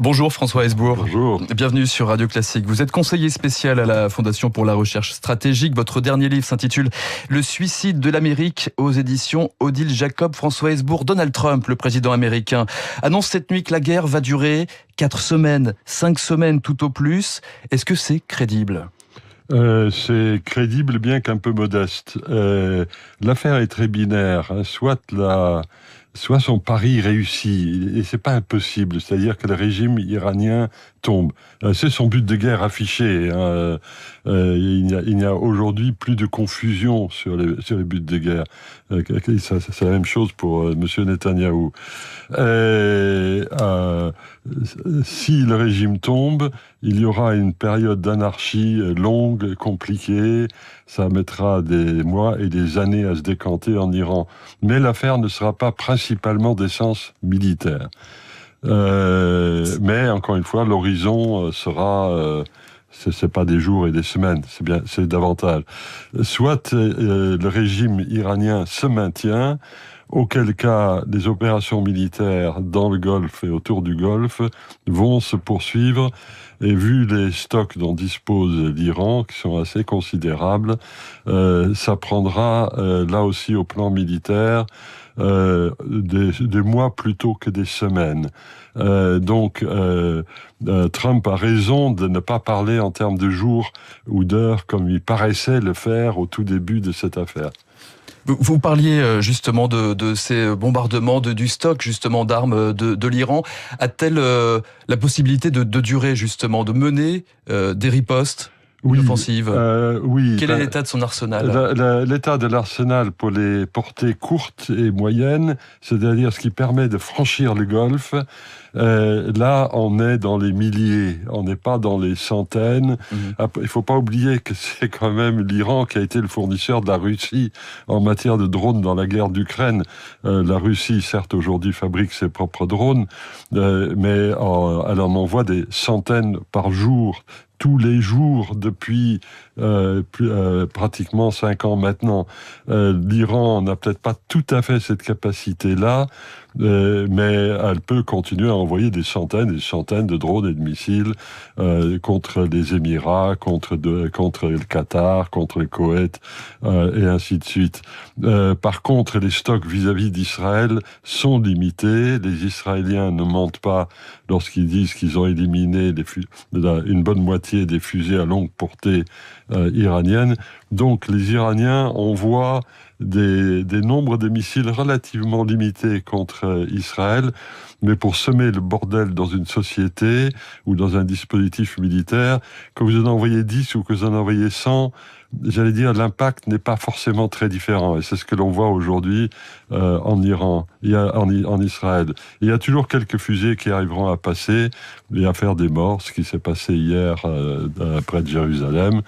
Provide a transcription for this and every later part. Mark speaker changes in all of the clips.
Speaker 1: Bonjour François Hesbourg.
Speaker 2: Bonjour.
Speaker 1: Bienvenue sur Radio Classique. Vous êtes conseiller spécial à la Fondation pour la recherche stratégique. Votre dernier livre s'intitule « Le suicide de l'Amérique » aux éditions Odile Jacob. François Hesbourg, Donald Trump, le président américain, annonce cette nuit que la guerre va durer 4 semaines, 5 semaines tout au plus. Est-ce que c'est crédible ?
Speaker 2: C'est crédible, bien qu'un peu modeste. L'affaire est très binaire. Soit son pari réussit, et c'est pas impossible, c'est-à-dire que le régime iranien tombe. C'est son but de guerre affiché. Il n'y a aujourd'hui plus de confusion sur les buts de guerre. C'est la même chose pour M. Netanyahou. Si le régime tombe, il y aura une période d'anarchie longue, compliquée. Ça mettra des mois et des années à se décanter en Iran. Mais l'affaire ne sera pas principalement d'essence militaire. Mais encore une fois, l'horizon sera... c'est pas des jours et des semaines, c'est davantage. Soit le régime iranien se maintient, auquel cas les opérations militaires dans le Golfe et autour du Golfe vont se poursuivre. Et vu les stocks dont dispose l'Iran, qui sont assez considérables, ça prendra là aussi au plan militaire des mois plutôt que des semaines. Donc Trump a raison de ne pas parler en termes de jours ou d'heures comme il paraissait le faire au tout début de cette affaire.
Speaker 1: Vous parliez justement de ces bombardements, du stock justement d'armes de l'Iran. A-t-elle la possibilité de durer justement, de mener des ripostes, une offensive ?
Speaker 2: Oui.
Speaker 1: Quel est l'état de son arsenal ?
Speaker 2: L'état de l'arsenal pour les portées courtes et moyennes, c'est-à-dire ce qui permet de franchir le Golfe, là on est dans les milliers, on n'est pas dans les centaines. Il ne faut pas oublier que c'est quand même l'Iran qui a été le fournisseur de la Russie en matière de drones dans la guerre d'Ukraine. La Russie, certes, aujourd'hui fabrique ses propres drones, mais elle en envoie des centaines par jour, tous les jours depuis pratiquement 5 ans maintenant. L'Iran n'a peut-être pas tout à fait cette capacité-là, mais elle peut continuer à envoyer des centaines et des centaines de drones et de missiles contre les Émirats, contre le Qatar, contre le Koweït, et ainsi de suite. Par contre, les stocks vis-à-vis d'Israël sont limités. Les Israéliens ne mentent pas lorsqu'ils disent qu'ils ont éliminé une bonne moitié des fusées à longue portée iraniennes. Donc les Iraniens envoient des nombres de missiles relativement limités contre Israël, mais pour semer le bordel dans une société ou dans un dispositif militaire, que vous en envoyez 10 ou que vous en envoyez 100, j'allais dire, l'impact n'est pas forcément très différent. Et c'est ce que l'on voit aujourd'hui en Iran, en Israël. Il y a toujours quelques fusées qui arriveront à passer et à faire des morts, ce qui s'est passé hier près de Jérusalem.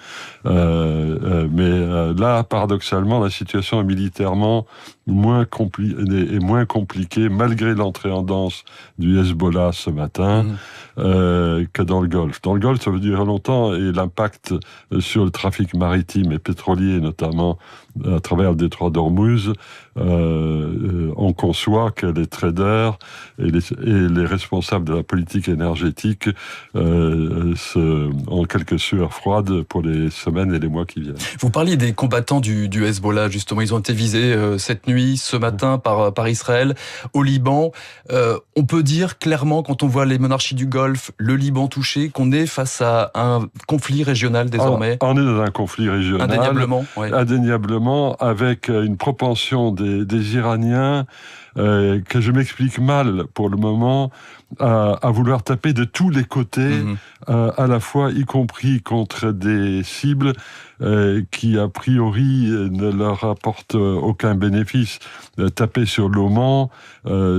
Speaker 2: Mais là, paradoxalement, la situation est militairement moins compliquée, malgré l'entrée en danse du Hezbollah ce matin, que dans le Golfe. Dans le Golfe, ça veut durer longtemps, et l'impact sur le trafic maritime et pétrolier, notamment à travers le détroit d'Ormuz, on conçoit que les traders et les responsables de la politique énergétique ont quelques sueurs froides pour les semaines et les mois qui viennent.
Speaker 1: Vous parliez des combattants du Hezbollah, justement. Ils ont été visés cette nuit, ce matin, par Israël, au Liban. On peut dire clairement, quand on voit les monarchies du Golfe, le Liban touché, qu'on est face à un conflit régional désormais.
Speaker 2: On est dans un conflit régional.
Speaker 1: Indéniablement, ouais.
Speaker 2: Indéniablement, avec une propension des Iraniens que je m'explique mal pour le moment, à vouloir taper de tous les côtés, à la fois, y compris contre des cibles qui, a priori, ne leur apportent aucun bénéfice. Taper sur l'Oman,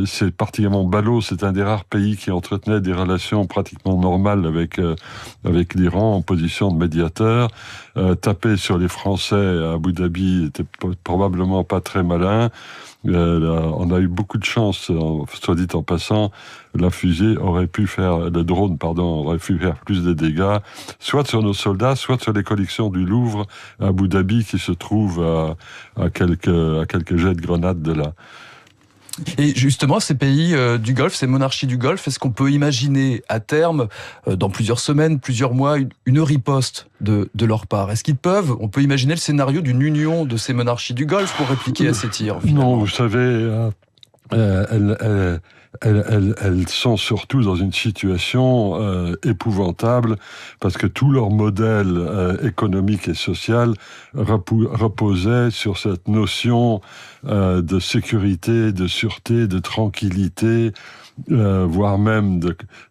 Speaker 2: c'est particulièrement ballot, c'est un des rares pays qui entretenait des relations pratiquement normales avec l'Iran en position de médiateur. Taper sur les Français à Abu Dhabi était probablement pas très malin. On a eu beaucoup de chance, soit dit en passant, le drone aurait pu faire plus de dégâts, soit sur nos soldats, soit sur les collections du Louvre à Abu Dhabi qui se trouvent à quelques jets de grenades de là.
Speaker 1: Et justement, ces pays du Golfe, ces monarchies du Golfe, est-ce qu'on peut imaginer à terme, dans plusieurs semaines, plusieurs mois, une riposte de leur part? Est-ce on peut imaginer le scénario d'une union de ces monarchies du Golfe pour répliquer à ces tirs, finalement?
Speaker 2: Non, vous savez, elles sont surtout dans une situation épouvantable parce que tout leur modèle économique et social reposait sur cette notion de sécurité, de sûreté, de tranquillité, voire même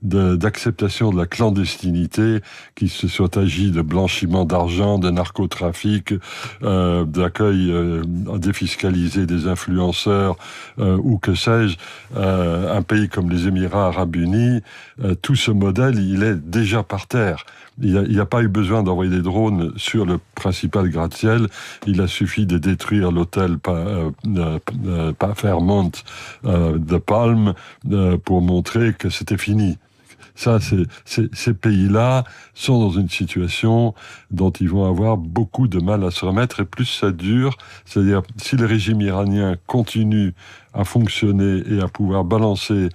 Speaker 2: d'acceptation de la clandestinité, qu'il se soit agi de blanchiment d'argent, de narcotrafic, d'accueil défiscalisé des influenceurs, ou que sais-je, un pays comme les Émirats Arabes Unis, tout ce modèle, il est déjà par terre. Il n'y a pas eu besoin d'envoyer des drones sur le principal gratte-ciel. Il a suffi de détruire l'hôtel Fairmont de Palm pour montrer que c'était fini. Ça, ces pays-là sont dans une situation dont ils vont avoir beaucoup de mal à se remettre, et plus ça dure, c'est-à-dire si le régime iranien continue à fonctionner et à pouvoir balancer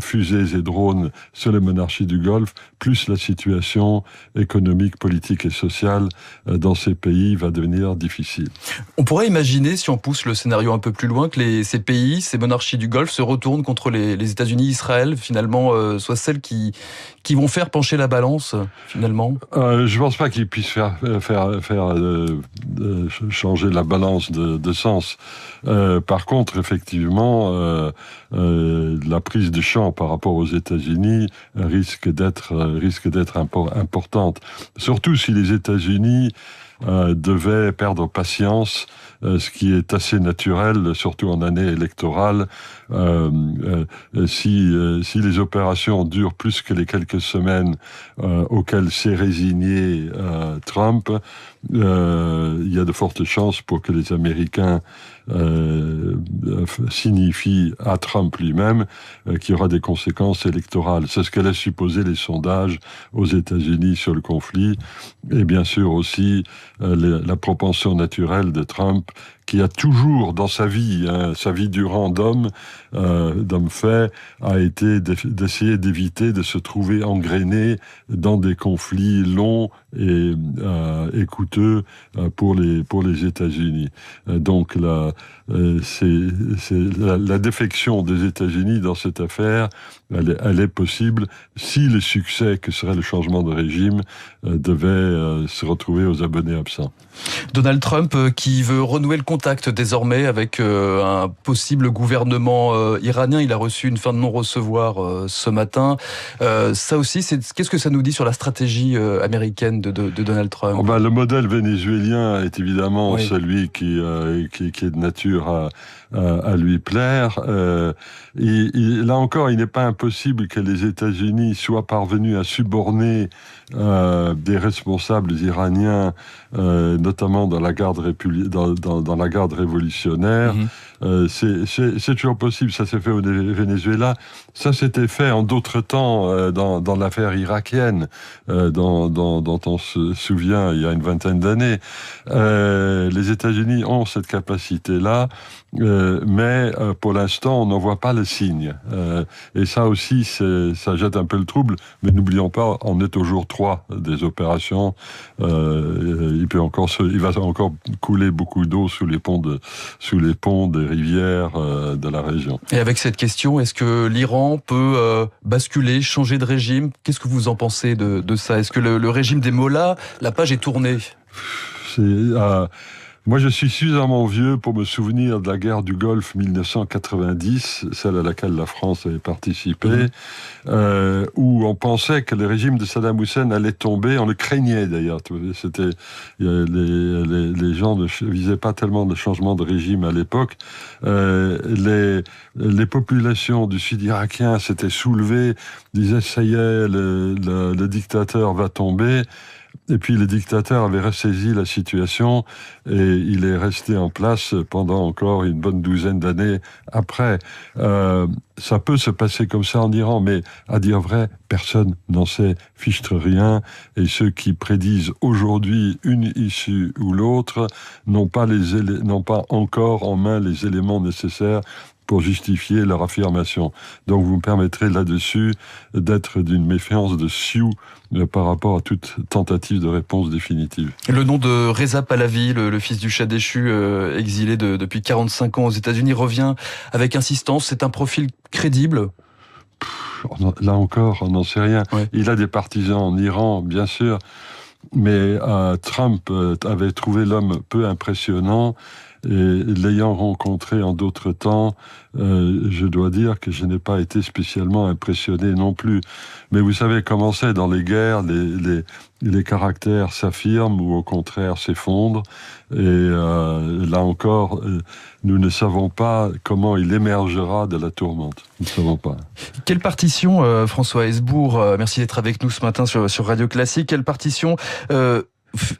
Speaker 2: fusées et drones sur les monarchies du Golfe, plus la situation économique, politique et sociale dans ces pays va devenir difficile.
Speaker 1: On pourrait imaginer, si on pousse le scénario un peu plus loin, que ces pays, ces monarchies du Golfe se retournent contre les États-Unis, Israël, finalement, soient celles qui vont faire pencher la balance, finalement.
Speaker 2: Je ne pense pas qu'ils puissent faire changer la balance de sens. Par contre, effectivement, la prise de champ par rapport aux États-Unis risque d'être importante. Surtout si les États-Unis devaient perdre patience, ce qui est assez naturel, surtout en année électorale. Si les opérations durent plus que les quelques semaines auxquelles s'est résigné Trump, il y a de fortes chances pour que les Américains signifient à Trump lui-même qu'il y aura des conséquences électorales. C'est ce que laissent supposer les sondages aux États-Unis sur le conflit, et bien sûr aussi la propension naturelle de Trump, qui a toujours dans sa vie durant d'homme fait, a été d'essayer d'éviter de se trouver engrainé dans des conflits longs et coûteux pour les États-Unis. Donc la défection des États-Unis dans cette affaire, elle est possible si le succès que serait le changement de régime devait se retrouver aux abonnés absents.
Speaker 1: Donald Trump qui veut renouer le contact désormais avec un possible gouvernement iranien. Il a reçu une fin de non-recevoir ce matin. Ça aussi, qu'est-ce que ça nous dit sur la stratégie américaine de Donald Trump?
Speaker 2: Le modèle vénézuélien est évidemment celui qui est de nature à lui plaire. Là encore, il n'est pas impossible que les États-Unis soient parvenus à suborner des responsables iraniens, notamment dans la garde dans la garde révolutionnaire. C'est toujours possible. Ça s'est fait au Venezuela. Ça s'était fait en d'autres temps dans l'affaire irakienne, dont on se souvient il y a une vingtaine d'années. Les États-Unis ont cette capacité-là, mais pour l'instant, on n'en voit pas le signe. Et ça aussi, ça jette un peu le trouble. Mais n'oublions pas, on est au jour 3 des opérations. Il va encore couler beaucoup d'eau sous les ponts des rivières de la région.
Speaker 1: Et avec cette question, est-ce que l'Iran peut basculer, changer de régime? Qu'est-ce que vous en pensez de ça? Est-ce que le régime des mollahs, la page est tournée?
Speaker 2: Moi, je suis suffisamment vieux pour me souvenir de la guerre du Golfe 1990, celle à laquelle la France avait participé, où on pensait que le régime de Saddam Hussein allait tomber. On le craignait d'ailleurs. Les gens ne visaient pas tellement le changement de régime à l'époque. Les populations du sud irakien s'étaient soulevées, disaient ça y est, le dictateur va tomber. Et puis le dictateur avait ressaisi la situation et il est resté en place pendant encore une bonne douzaine d'années après. Ça peut se passer comme ça en Iran, mais à dire vrai, personne n'en sait fichtre rien. Et ceux qui prédisent aujourd'hui une issue ou l'autre n'ont pas encore en main les éléments nécessaires pour justifier leur affirmation. Donc vous me permettrez là-dessus d'être d'une méfiance de sioux par rapport à toute tentative de réponse définitive.
Speaker 1: Le nom de Reza Pahlavi, le fils du Shah déchu, exilé depuis 45 ans aux États-Unis, revient avec insistance. C'est un profil crédible?
Speaker 2: Là encore, on n'en sait rien. Ouais. Il a des partisans en Iran, bien sûr, mais Trump avait trouvé l'homme peu impressionnant. Et l'ayant rencontré en d'autres temps, je dois dire que je n'ai pas été spécialement impressionné non plus. Mais vous savez comment c'est dans les guerres, les caractères s'affirment ou au contraire s'effondrent. Et là encore, nous ne savons pas comment il émergera de la tourmente. Nous ne savons pas.
Speaker 1: Quelle partition, François Hesbourg, merci d'être avec nous ce matin sur Radio Classique, quelle partition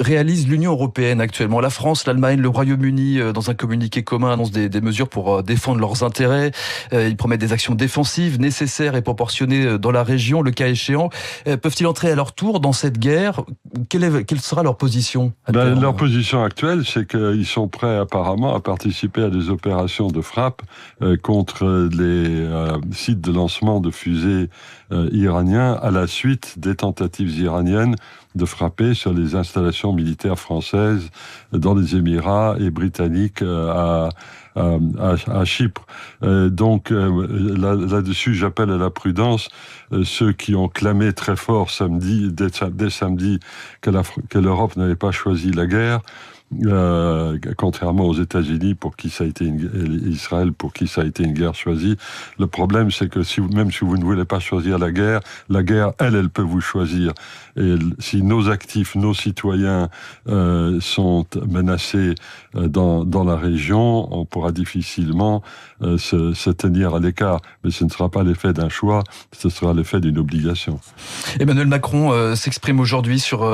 Speaker 1: réalise l'Union européenne actuellement? La France, l'Allemagne, le Royaume-Uni, dans un communiqué commun, annoncent des mesures pour défendre leurs intérêts. Ils promettent des actions défensives nécessaires et proportionnées dans la région, le cas échéant. Peuvent-ils entrer à leur tour dans cette guerre? Quelle sera leur position actuelle?
Speaker 2: Leur position actuelle, c'est qu'ils sont prêts apparemment à participer à des opérations de frappe contre les sites de lancement de fusées iraniens à la suite des tentatives iraniennes de frapper sur les installations militaires françaises dans les Émirats et britanniques à Chypre. Donc là-dessus, j'appelle à la prudence ceux qui ont clamé très fort dès samedi, que l'Europe n'avait pas choisi la guerre. Contrairement aux États-Unis pour qui ça a été Israël pour qui ça a été une guerre choisie. Le problème, c'est que même si vous ne voulez pas choisir la guerre, elle peut vous choisir. Et si nos actifs, nos citoyens sont menacés dans la région, on pourra difficilement se tenir à l'écart. Mais ce ne sera pas l'effet d'un choix, ce sera l'effet d'une obligation.
Speaker 1: Emmanuel Macron s'exprime aujourd'hui sur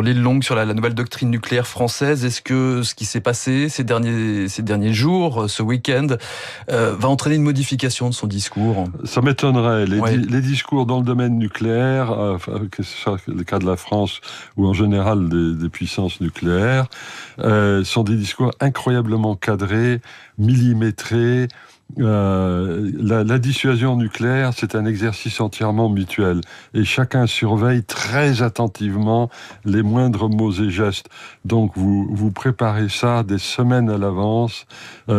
Speaker 1: l'île Longue, sur la nouvelle doctrine nucléaire française. Est-ce que ce qui s'est passé ces derniers jours, ce week-end, va entraîner une modification de son discours?
Speaker 2: Ça m'étonnerait. Les discours dans le domaine nucléaire, que ce soit le cas de la France ou en général des puissances nucléaires, sont des discours incroyablement cadrés, millimétrés. La dissuasion nucléaire, c'est un exercice entièrement mutuel et chacun surveille très attentivement les moindres mots et gestes. Donc vous préparez ça des semaines à l'avance.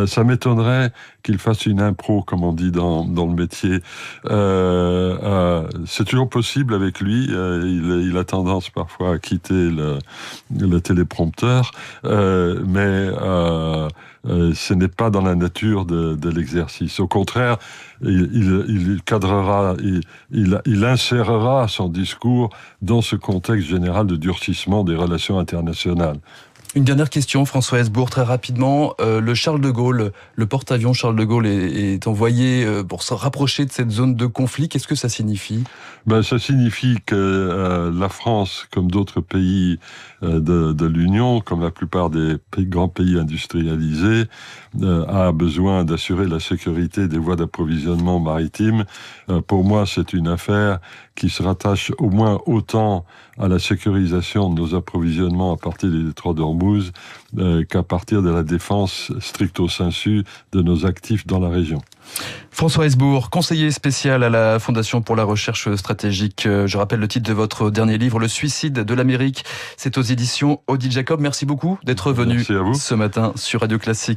Speaker 2: Ça m'étonnerait qu'il fasse une impro, comme on dit dans le métier. C'est toujours possible avec lui. Il a tendance parfois à quitter le téléprompteur, mais ce n'est pas dans la nature de l'exercice. Au contraire, il cadrera, il insérera son discours dans ce contexte général de durcissement des relations internationales.
Speaker 1: Une dernière question, François Hesbourg, très rapidement. Le Charles de Gaulle, le porte-avions Charles de Gaulle est envoyé pour se rapprocher de cette zone de conflit. Qu'est-ce que ça signifie?
Speaker 2: Ça signifie que la France, comme d'autres pays de l'Union, comme la plupart des grands pays industrialisés, a besoin d'assurer la sécurité des voies d'approvisionnement maritime. Pour moi, c'est une affaire qui se rattache au moins autant à la sécurisation de nos approvisionnements à partir des détroits d'Ormuz qu'à partir de la défense stricto sensu de nos actifs dans la région.
Speaker 1: François Hesbourg, conseiller spécial à la Fondation pour la recherche stratégique. Je rappelle le titre de votre dernier livre, Le suicide de l'Amérique. C'est aux éditions Odile Jacob. Merci beaucoup d'être venu ce matin sur Radio Classique.